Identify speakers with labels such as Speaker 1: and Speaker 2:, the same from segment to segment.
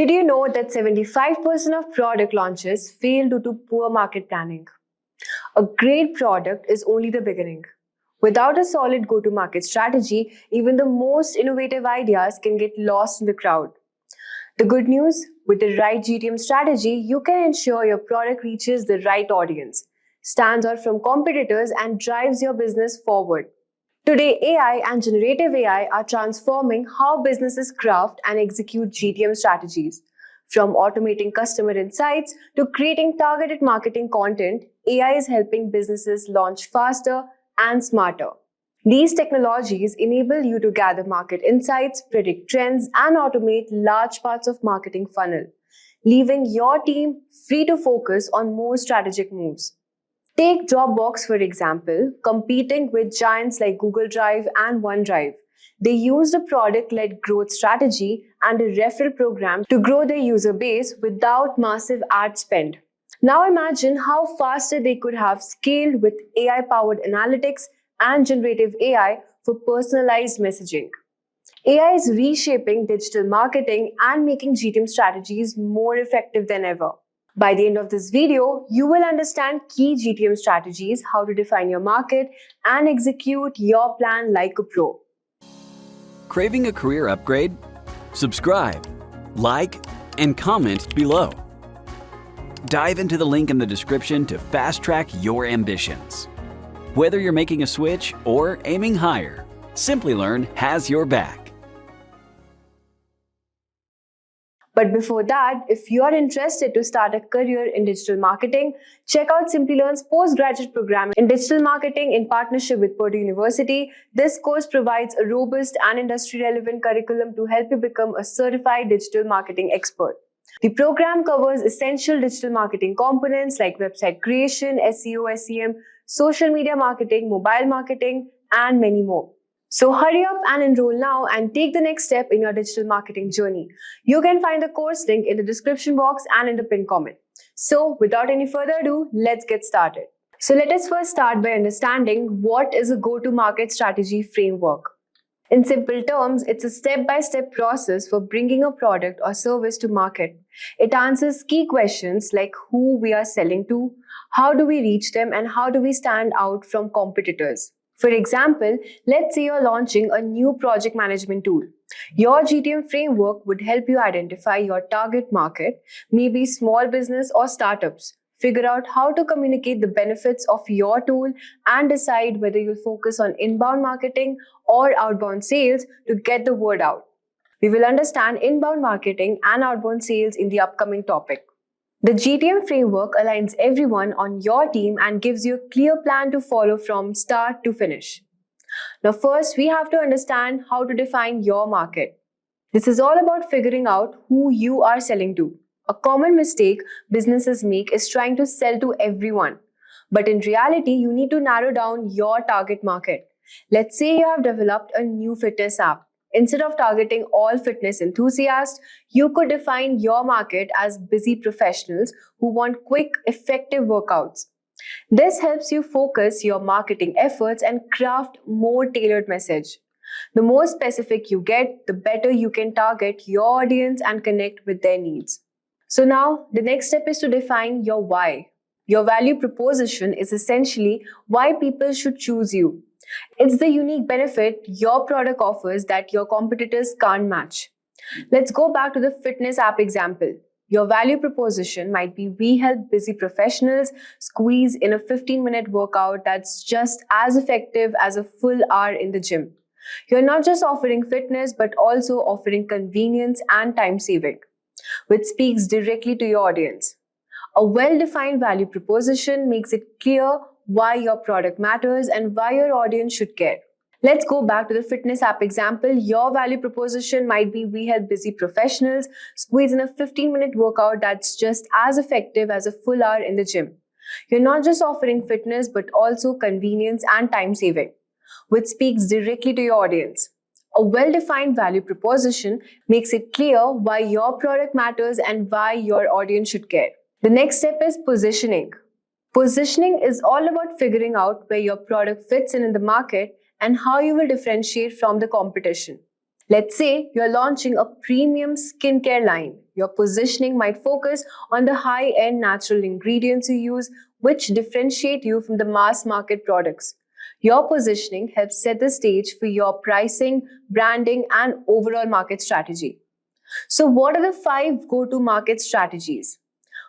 Speaker 1: Did you know that 75% of product launches fail due to poor market planning? A great product is only the beginning. Without a solid go-to-market strategy, even the most innovative ideas can get lost in the crowd. The good news, with the right GTM strategy, you can ensure your product reaches the right audience, stands out from competitors, and drives your business forward. Today, AI and generative AI are transforming how businesses craft and execute GTM strategies. From automating customer insights to creating targeted marketing content, AI is helping businesses launch faster and smarter. These technologies enable you to gather market insights, predict trends, and automate large parts of marketing funnel, leaving your team free to focus on more strategic moves. Take Dropbox, for example, competing with giants like Google Drive and OneDrive. They used a product-led growth strategy and a referral program to grow their user base without massive ad spend. Now imagine how faster they could have scaled with AI-powered analytics and generative AI for personalized messaging. AI is reshaping digital marketing and making GTM strategies more effective than ever. By the end of this video, you will understand key GTM strategies, how to define your market, and execute your plan like a pro.
Speaker 2: Craving a career upgrade? Subscribe, like, and comment below. Dive into the link in the description to fast-track your ambitions. Whether you're making a switch or aiming higher, Simplilearn has your back.
Speaker 1: But before that, if you are interested to start a career in digital marketing, check out Simplilearn's postgraduate program in digital marketing in partnership with Purdue University. This course provides a robust and industry-relevant curriculum to help you become a certified digital marketing expert. The program covers essential digital marketing components like website creation, SEO, SEM, social media marketing, mobile marketing, and many more. So hurry up and enroll now and take the next step in your digital marketing journey. You can find the course link in the description box and in the pinned comment. So without any further ado, let's get started. So let us first start by understanding what is a go-to-market strategy framework. In simple terms, it's a step-by-step process for bringing a product or service to market. It answers key questions like who we are selling to, how do we reach them, and how do we stand out from competitors. For example, let's say you're launching a new project management tool. Your GTM framework would help you identify your target market, maybe small business or startups. Figure out how to communicate the benefits of your tool and decide whether you'll focus on inbound marketing or outbound sales to get the word out. We will understand inbound marketing and outbound sales in the upcoming topic. The GTM framework aligns everyone on your team and gives you a clear plan to follow from start to finish. Now first, we have to understand how to define your market. This is all about figuring out who you are selling to. A common mistake businesses make is trying to sell to everyone. But in reality, you need to narrow down your target market. Let's say you have developed a new fitness app. Instead of targeting all fitness enthusiasts, you could define your market as busy professionals who want quick, effective workouts. This helps you focus your marketing efforts and craft more tailored message. The more specific you get, the better you can target your audience and connect with their needs. So now, the next step is to define your why. Your value proposition is essentially why people should choose you. It's the unique benefit your product offers that your competitors can't match. Let's go back to the fitness app example. Your value proposition might be we help busy professionals squeeze in a 15-minute workout that's just as effective as a full hour in the gym. You're not just offering fitness, but also offering convenience and time saving, which speaks directly to your audience. A well-defined value proposition makes it clear why your product matters and why your audience should care. Let's go back to the fitness app example. Your value proposition might be we help busy professionals squeeze in a 15-minute workout that's just as effective as a full hour in the gym. You're not just offering fitness, but also convenience and time saving, which speaks directly to your audience. A well-defined value proposition makes it clear why your product matters and why your audience should care. The next step is positioning. Positioning is all about figuring out where your product fits in the market and how you will differentiate from the competition. Let's say you're launching a premium skincare line. Your positioning might focus on the high-end natural ingredients you use, which differentiate you from the mass market products. Your positioning helps set the stage for your pricing, branding, and overall market strategy. So, what are the 5 go to market strategies?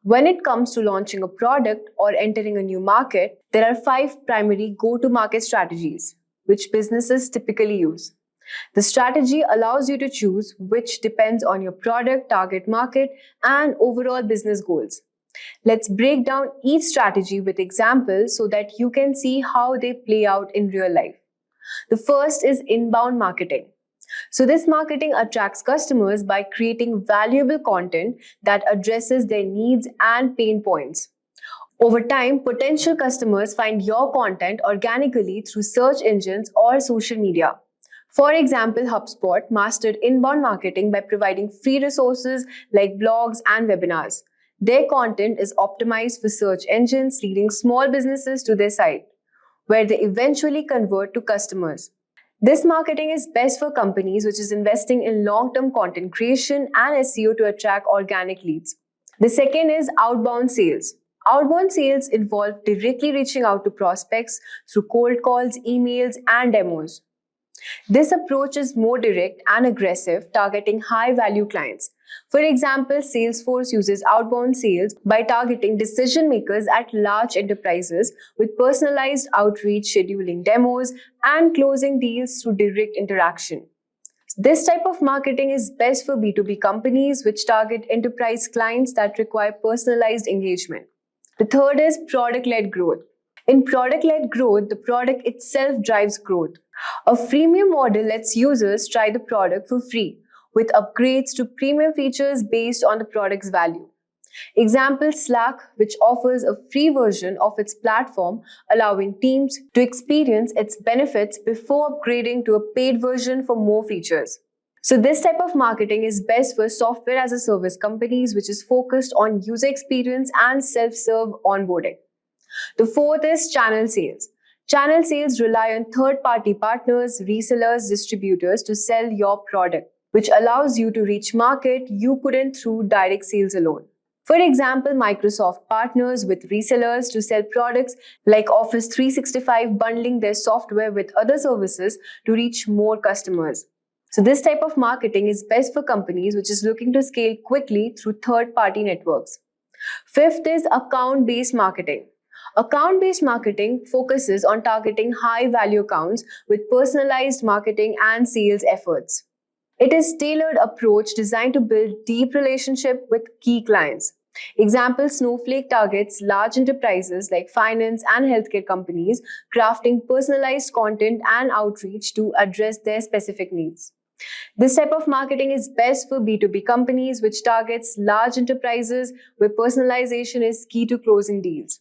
Speaker 1: When it comes to launching a product or entering a new market, there are 5 primary go to market strategies which businesses typically use. The strategy allows you to choose which depends on your product, target market, and overall business goals. Let's break down each strategy with examples so that you can see how they play out in real life. The first is inbound marketing. So, this marketing attracts customers by creating valuable content that addresses their needs and pain points. Over time, potential customers find your content organically through search engines or social media. For example, HubSpot mastered inbound marketing by providing free resources like blogs and webinars. Their content is optimized for search engines, leading small businesses to their site, where they eventually convert to customers. This marketing is best for companies which is investing in long-term content creation and SEO to attract organic leads. The second is outbound sales. Outbound sales involve directly reaching out to prospects through cold calls, emails, and demos. This approach is more direct and aggressive, targeting high-value clients. For example, Salesforce uses outbound sales by targeting decision makers at large enterprises with personalized outreach, scheduling demos, and closing deals through direct interaction. This type of marketing is best for B2B companies which target enterprise clients that require personalized engagement. The third is product-led growth. In product-led growth, the product itself drives growth. A freemium model lets users try the product for free, with upgrades to premium features based on the product's value. Example, Slack, which offers a free version of its platform, allowing teams to experience its benefits before upgrading to a paid version for more features. So this type of marketing is best for software as a service companies, which is focused on user experience and self-serve onboarding. The fourth is channel sales. Channel sales rely on third-party partners, resellers, distributors to sell your product, which allows you to reach market you couldn't through direct sales alone. For example, Microsoft partners with resellers to sell products like Office 365, bundling their software with other services to reach more customers. So this type of marketing is best for companies which is looking to scale quickly through third-party networks. Fifth is account-based marketing. Account-based marketing focuses on targeting high-value accounts with personalized marketing and sales efforts. It is a tailored approach designed to build deep relationship with key clients. Example, Snowflake targets large enterprises like finance and healthcare companies, crafting personalized content and outreach to address their specific needs. This type of marketing is best for B2B companies, which targets large enterprises where personalization is key to closing deals.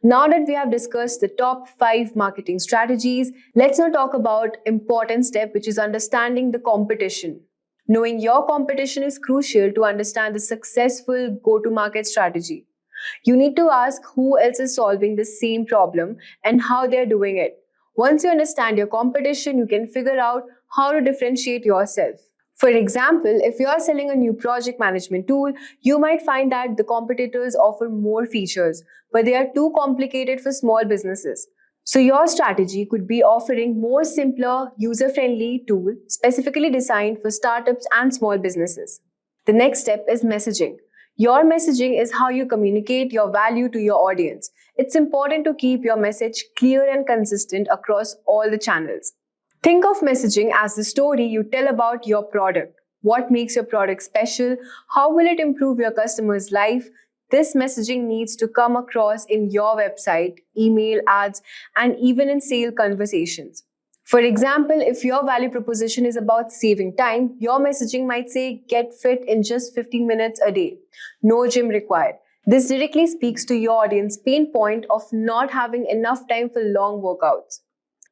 Speaker 1: Now that we have discussed the top 5 marketing strategies, let's now talk about important step, which is understanding the competition. Knowing your competition is crucial to understand the successful go-to-market strategy. You need to ask who else is solving the same problem and how they're doing it. Once you understand your competition, you can figure out how to differentiate yourself. For example, if you are selling a new project management tool, you might find that the competitors offer more features, but they are too complicated for small businesses. So your strategy could be offering more simpler, user-friendly tool specifically designed for startups and small businesses. The next step is messaging. Your messaging is how you communicate your value to your audience. It's important to keep your message clear and consistent across all the channels. Think of messaging as the story you tell about your product. What makes your product special? How will it improve your customer's life? This messaging needs to come across in your website, email, ads, and even in sale conversations. For example, if your value proposition is about saving time, your messaging might say, get fit in just 15 minutes a day. No gym required. This directly speaks to your audience pain point of not having enough time for long workouts.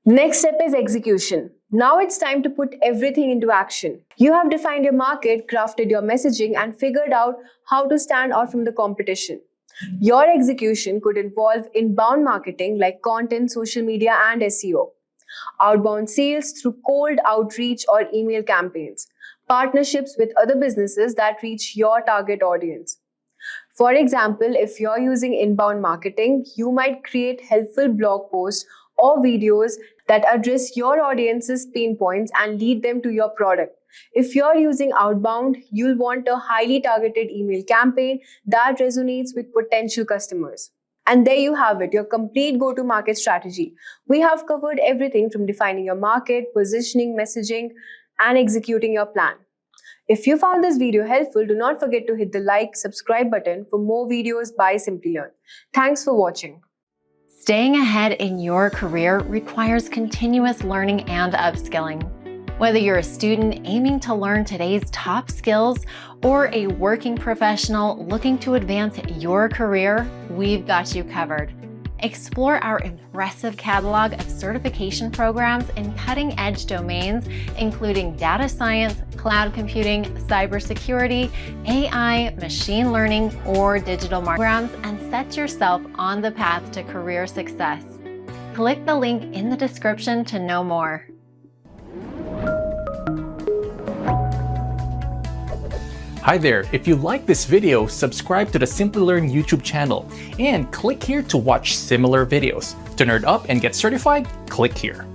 Speaker 1: Next step is execution. Now it's time to put everything into action. You have defined your market, crafted your messaging, and figured out how to stand out from the competition. Your execution could involve inbound marketing like content, social media, and SEO. outbound sales through cold outreach or email campaigns, partnerships with other businesses that reach your target audience. For example, if you're using inbound marketing, you might create helpful blog posts or videos that address your audience's pain points and lead them to your product. If you're using outbound, you'll want a highly targeted email campaign that resonates with potential customers. And there you have it, your complete go-to-market strategy. We have covered everything from defining your market, positioning, messaging, and executing your plan. If you found this video helpful, do not forget to hit the like, subscribe button for more videos by Simplilearn. Thanks for watching.
Speaker 3: Staying ahead in your career requires continuous learning and upskilling. Whether you're a student aiming to learn today's top skills or a working professional looking to advance your career, we've got you covered. Explore our impressive catalog of certification programs in cutting-edge domains, including data science, cloud computing, cybersecurity, AI, machine learning, or digital marketing programs, and set yourself on the path to career success. Click the link in the description to know more.
Speaker 4: Hi there, if you like this video, subscribe to the Simplilearn YouTube channel and click here to watch similar videos. To nerd up and get certified, click here.